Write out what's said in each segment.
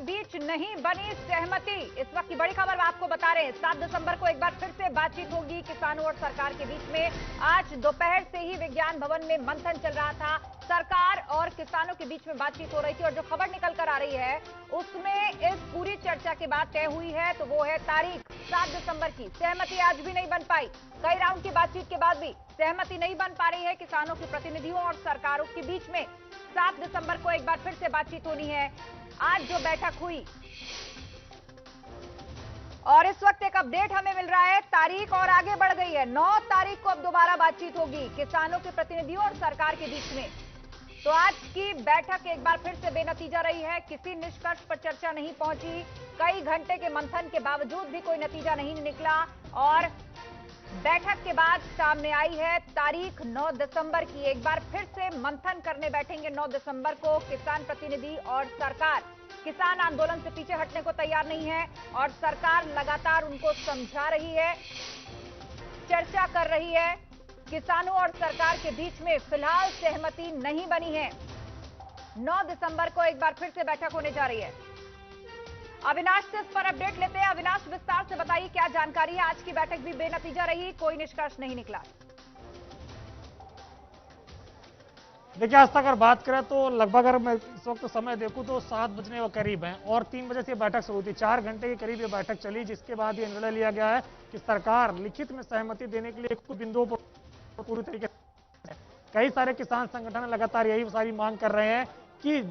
बीच नहीं बनी सहमति। इस वक्त की बड़ी खबर आपको बता रहे हैं, 7 दिसंबर को एक बार फिर से बातचीत होगी किसानों और सरकार के बीच में। आज दोपहर से ही विज्ञान भवन में मंथन चल रहा था, सरकार और किसानों के बीच में बातचीत हो रही थी और जो खबर निकल कर आ रही है उसमें इस पूरी चर्चा के बाद तय हुई है तो वो है तारीख 7 दिसंबर की। सहमति आज भी नहीं बन पाई, कई राउंड की बातचीत के बाद भी सहमति नहीं बन पा रही है किसानों के प्रतिनिधियों और सरकारों के बीच में। 7 दिसंबर को एक बार फिर से बातचीत होनी है। आज जो बैठक हुई और इस वक्त एक अपडेट हमें मिल रहा है, तारीख और आगे बढ़ गई है। 9 तारीख को अब दोबारा बातचीत होगी किसानों के प्रतिनिधियों और सरकार के बीच में। तो आज की बैठक एक बार फिर से बेनतीजा रही है, किसी निष्कर्ष पर चर्चा नहीं पहुंची। कई घंटे के मंथन के बावजूद भी कोई नतीजा नहीं निकला और बैठक के बाद सामने आई है तारीख 9 दिसंबर की। एक बार फिर से मंथन करने बैठेंगे 9 दिसंबर को किसान प्रतिनिधि और सरकार। किसान आंदोलन से पीछे हटने को तैयार नहीं है और सरकार लगातार उनको समझा रही है, चर्चा कर रही है। किसानों और सरकार के बीच में फिलहाल सहमति नहीं बनी है। 9 दिसंबर को एक बार फिर से बैठक होने जा रही है। अविनाश से इस पर अपडेट लेते हैं। अविनाश, विस्तार से बताइए क्या जानकारी है। आज की बैठक भी बेनतीजा रही, कोई निष्कर्ष नहीं निकला। देखिए, आज तक अगर बात करें तो लगभग अगर मैं इस वक्त समय देखूं तो 7 बजने के करीब हैं और 3 बजे से बैठक शुरू हुई थी। 4 घंटे के करीब ये बैठक चली, जिसके बाद ये निर्णय लिया गया है कि सरकार लिखित में सहमति देने के लिए कुछ बिंदुओं पर पूरी तरीके से, कई सारे किसान संगठन लगातार यही सारी मांग कर रहे हैं कि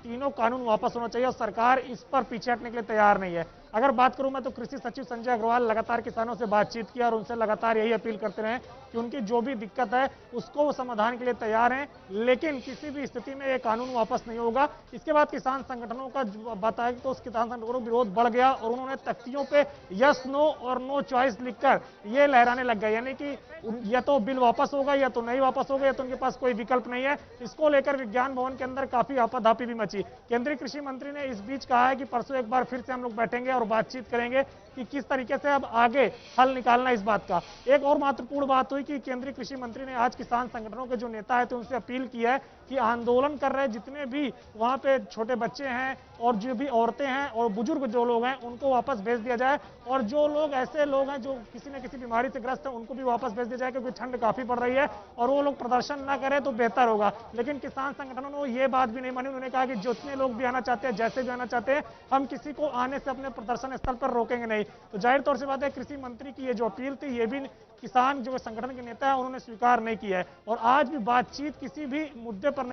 तीनों कानून वापस होना चाहिए और सरकार इस पर पीछे हटने के लिए तैयार नहीं है। अगर बात करूं मैं तो कृषि सचिव संजय अग्रवाल लगातार किसानों से बातचीत की और उनसे लगातार यही अपील करते रहे कि उनकी जो भी दिक्कत है उसको वो समाधान के लिए तैयार हैं, लेकिन किसी भी स्थिति में ये कानून वापस नहीं होगा। इसके बाद किसान संगठनों का बताया तो उस किसान संगठनों का विरोध बढ़ गया और उन्होंने तख्तियों पे यस नो और नो चॉइस लिखकर ये लहराने लग गए, यानी कि या तो बिल वापस होगा या तो नहीं वापस होगा, या तो उनके पास कोई विकल्प नहीं है। इसको लेकर विज्ञान भवन के अंदर काफी आपाधापी भी मची। केंद्रीय कृषि मंत्री ने इस बीच कहा है कि परसों एक बार फिर से हम लोग बैठेंगे और बातचीत करेंगे कि किस तरीके से अब आगे हल निकालना इस बात का। एक और महत्वपूर्ण बात हुई कि केंद्रीय कृषि मंत्री ने आज किसान संगठनों के जो नेता है तो उनसे अपील की है कि आंदोलन कर रहे जितने भी वहां पे छोटे बच्चे हैं और जो भी औरतें हैं और बुजुर्ग जो लोग हैं उनको वापस भेज दिया जाए, और जो लोग ऐसे लोग हैं जो किसी न किसी बीमारी से ग्रस्त हैं उनको भी वापस भेज दिया जाए, क्योंकि ठंड काफी पड़ रही है और वो लोग प्रदर्शन ना करें तो बेहतर होगा। लेकिन किसान संगठनों ने ये बात भी नहीं मानी। उन्होंने कहा कि जितने लोग भी आना चाहते हैं, जैसे भी आना चाहते हैं, हम किसी को आने से अपने प्रदर्शन स्थल पर रोकेंगे नहीं। तो जाहिर तौर से बात है, कृषि मंत्री की ये जो अपील थी ये भी किसान जो संगठन के नेता है उन्होंने स्वीकार नहीं किया है और आज भी बातचीत किसी भी मुद्दे पर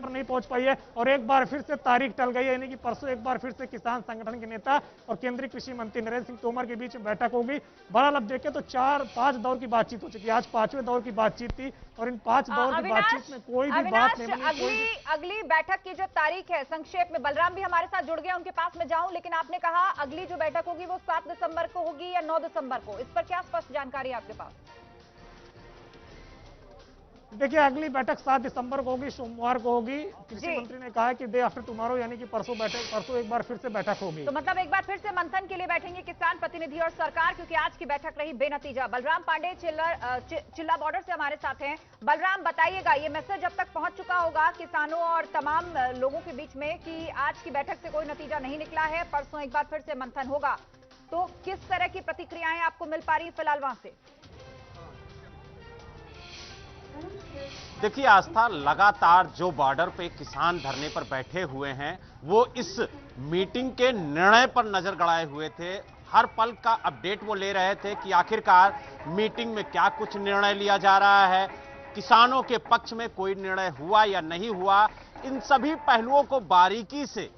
नहीं पहुंच पाई है और एक बार फिर से तारीख टल गई है, यानी कि परसों एक बार फिर से किसान संगठन के नेता और केंद्रीय कृषि मंत्री नरेंद्र सिंह तोमर के बीच में बैठक होगी। बहरहाल अब देखें तो 4-5 दौर की बातचीत हो चुकी है। आज 5वें दौर की बातचीत थी और इन 5 दौर की बातचीत में कोई भी बात नहीं बनी। अगली बैठक की जो तारीख है, संक्षेप में बलराम भी हमारे साथ जुड़ गया, उनके पास में जाऊं, लेकिन आपने कहा अगली जो बैठक होगी वो 7 दिसंबर को होगी या 9 दिसंबर को, इस पर क्या स्पष्ट जानकारी है आपके पास? देखिए, अगली बैठक 7 दिसंबर को होगी, सोमवार को होगी। कृषि मंत्री ने कहा है कि डे आफ्टर टुमारो, यानी कि परसों एक बार फिर से बैठक होगी। तो मतलब एक बार फिर से मंथन के लिए बैठेंगे किसान प्रतिनिधि और सरकार, क्योंकि आज की बैठक रही बेनतीजा। बलराम पांडे चिल्ला बॉर्डर से हमारे साथ हैं। बलराम, बताइएगा, ये मैसेज अब तक पहुंच चुका होगा किसानों और तमाम लोगों के बीच में कि आज की बैठक से कोई नतीजा नहीं निकला है, परसों एक बार फिर से मंथन होगा, तो किस तरह की प्रतिक्रियाएं आपको मिल पा रही फिलहाल वहां से? देखिए आस्था, लगातार जो बॉर्डर पे किसान धरने पर बैठे हुए हैं वो इस मीटिंग के निर्णय पर नजर गड़ाए हुए थे। हर पल का अपडेट वो ले रहे थे कि आखिरकार मीटिंग में क्या कुछ निर्णय लिया जा रहा है, किसानों के पक्ष में कोई निर्णय हुआ या नहीं हुआ। इन सभी पहलुओं को बारीकी से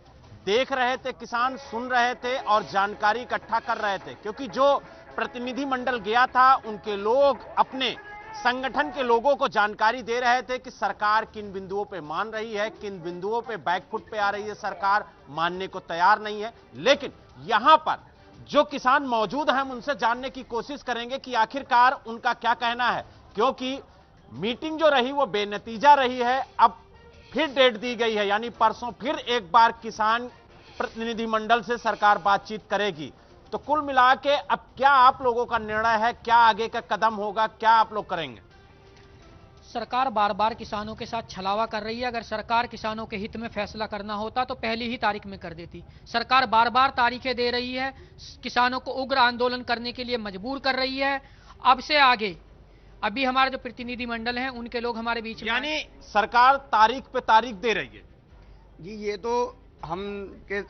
देख रहे थे किसान, सुन रहे थे और जानकारी इकट्ठा कर रहे थे, क्योंकि जो प्रतिनिधि मंडल गया था उनके लोग अपने संगठन के लोगों को जानकारी दे रहे थे कि सरकार किन बिंदुओं पे मान रही है, किन बिंदुओं पे बैकफुट पे आ रही है, सरकार मानने को तैयार नहीं है। लेकिन यहां पर जो किसान मौजूद हैं हम उनसे जानने की कोशिश करेंगे कि आखिरकार उनका क्या कहना है, क्योंकि मीटिंग जो रही वो बेनतीजा रही है। अब फिर डेट दी गई है, यानी परसों फिर एक बार किसान प्रतिनिधिमंडल से सरकार बातचीत करेगी। तो कुल मिला के अब क्या आप लोगों का निर्णय है, क्या आगे का कदम होगा, क्या आप लोग करेंगे? सरकार बार बार किसानों के साथ छलावा कर रही है। अगर सरकार किसानों के हित में फैसला करना होता तो पहली ही तारीख में कर देती। सरकार बार बार तारीखें दे रही है, किसानों को उग्र आंदोलन करने के लिए मजबूर कर रही है। अब से आगे अभी हमारे जो प्रतिनिधि मंडल हैं उनके लोग हमारे बीच में, यानी सरकार तारीख पे तारीख दे रही है। जी, ये तो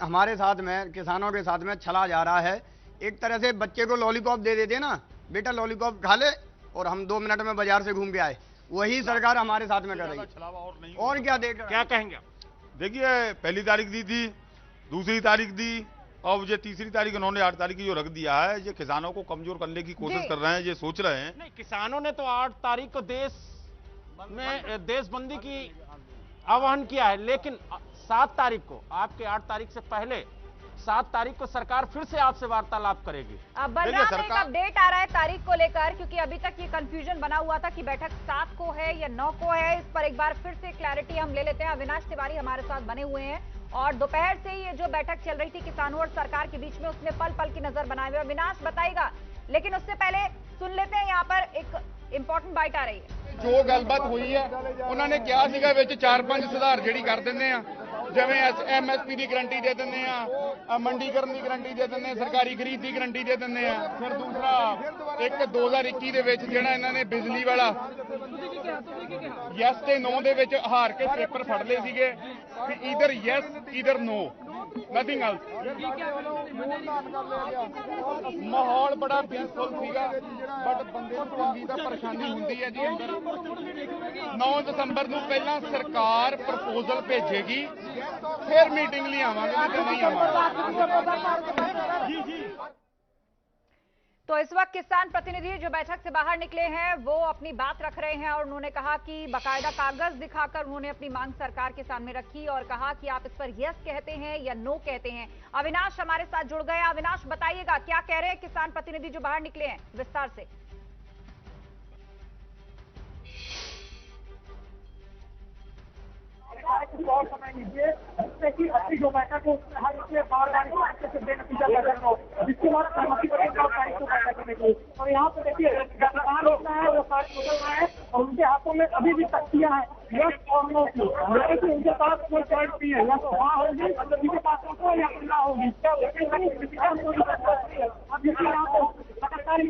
हमारे साथ में, किसानों के साथ में छला जा रहा है। एक तरह से बच्चे को लॉलीपॉप दे देते ना, बेटा लॉलीपॉप खा ले और हम 2 मिनट में बाजार से घूम के आए, वही सरकार हमारे साथ में कर रही है। और क्या देख, क्या कहेंगे आप? देखिए, पहली तारीख दी थी, दूसरी तारीख दी, और ये तीसरी तारीख उन्होंने 8 तारीख की जो रख दिया है, ये किसानों को कमजोर करने की कोशिश कर रहे हैं, ये सोच रहे हैं। नहीं, किसानों ने तो 8 तारीख को देशबंदी की आह्वान किया है, लेकिन 7 तारीख को, आपके 8 तारीख से पहले 7 तारीख को सरकार फिर से आपसे वार्तालाप करेगी। अब बलराम, एक अपडेट आ रहा है तारीख को लेकर, क्योंकि अभी तक ये कंफ्यूजन बना हुआ था कि बैठक 7 को है या 9 को है। इस पर एक बार फिर से क्लैरिटी हम ले लेते हैं। अविनाश तिवारी हमारे साथ बने हुए हैं और दोपहर से ये जो बैठक चल रही थी किसानों और सरकार के बीच में, उसमें पल पल की नजर बनाए हुए अविनाश बताएगा, लेकिन उससे पहले सुन लेते हैं यहाँ पर एक इंपॉर्टेंट बाइट आ रही है। जो गलबात हुई है उन्होंने क्या सीगा विच 4-5 सुधार ਜਿਹੜੀ कर ਦਿੰਦੇ ਆ, ਜਿਵੇਂ MSP ਦੀ ਗਰੰਟੀ ਦੇ ਦਿੰਦੇ ਆ, ਮੰਡੀਕਰਨ ਦੀ ਗਰੰਟੀ ਦੇ ਦਿੰਦੇ ਆ, ਸਰਕਾਰੀ ਖਰੀਦ ਦੀ ਗਰੰਟੀ ਦੇ ਦਿੰਦੇ ਆ। ਫਿਰ ਦੂਸਰਾ ਇੱਕ 2021 ਦੇ ਵਿੱਚ ਜਿਹੜਾ ਇਹਨਾਂ ਨੇ ਬਿਜਲੀ ਵਾਲਾ ਯੈਸ ਤੇ ਨੋ ਦੇ ਵਿੱਚ ਹਾਰ ਕੇ ਪੇਪਰ ਫੜ ਲਏ ਸੀਗੇ ਕਿ either yes either no, nothing else. माहौल बड़ा पीसफुल सीगा, बट बंदे ਨੂੰ ਚੰਗੀ ਤਾਂ ਪਰੇਸ਼ਾਨੀ ਹੁੰਦੀ ਹੈ ਜੀ ਅੰਦਰ। 9 ਦਸੰਬਰ ਨੂੰ ਪਹਿਲਾਂ ਸਰਕਾਰ ਪ੍ਰਪੋਜ਼ਲ ਭੇਜੇਗੀ, ਫਿਰ ਮੀਟਿੰਗ ਲਈ ਆਵਾਂਗੇ ਤੇ ਨਹੀਂ ਆਵਾਂਗੇ। तो इस वक्त किसान प्रतिनिधि जो बैठक से बाहर निकले हैं वो अपनी बात रख रहे हैं और उन्होंने कहा कि बाकायदा कागज दिखाकर उन्होंने अपनी मांग सरकार के सामने रखी और कहा कि आप इस पर यस कहते हैं या नो कहते हैं। अविनाश हमारे साथ जुड़ गए। अविनाश, बताइएगा क्या कह रहे हैं किसान प्रतिनिधि जो बाहर निकले हैं, विस्तार से। और समय लीजिए, जिससे कि अपनी जो बैठक है उसमें हर इसमें बार-बार से बेनतीजा बैठक हो, जिसके बाद सहमति बने 9 तारीख को बैठक करने की। और यहाँ पे देखिए किसान होता है वो साथ निकल रहा है और उनके हाथों में अभी भी तख्तियां हैं यस और नो की, लेकिन उनके पास कोई चॉइस नहीं है, या तो हाँ होगी, उनके पास हो या ना होगी। अब देखिए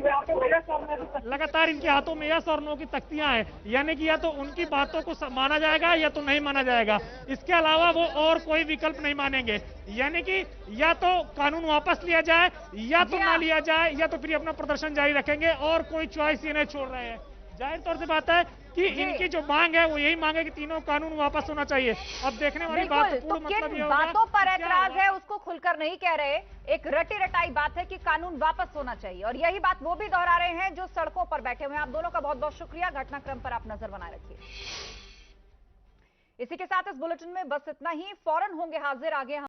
यहाँ पे लगातार इनके हाथों में यस और नो की तख्तियां हैं, यानी कि या तो उनकी बातों को माना जाएगा या तो नहीं माना जाएगा। इसके अलावा वो और कोई विकल्प नहीं मानेंगे, यानी कि या तो कानून वापस लिया जाए या तो ना लिया जाए, या तो फिर अपना प्रदर्शन जारी रखेंगे और कोई चॉइस ये नहीं छोड़ रहे हैं। जाहिर तौर से बात है कि इनकी जो मांग है वो यही मांग है कि तीनों कानून वापस होना चाहिए। अब देखने वाली बात तो मतलब किन बातों पर ऐतराज है उसको खुलकर नहीं कह रहे। एक रटी रटाई बात है कि कानून वापस होना चाहिए और यही बात वो भी दोहरा रहे हैं जो सड़कों पर बैठे हुए हैं। आप दोनों का बहुत बहुत शुक्रिया। घटनाक्रम पर आप नजर बनाए रखिए। इसी के साथ इस बुलेटिन में बस इतना ही। फौरन होंगे हाजिर आगे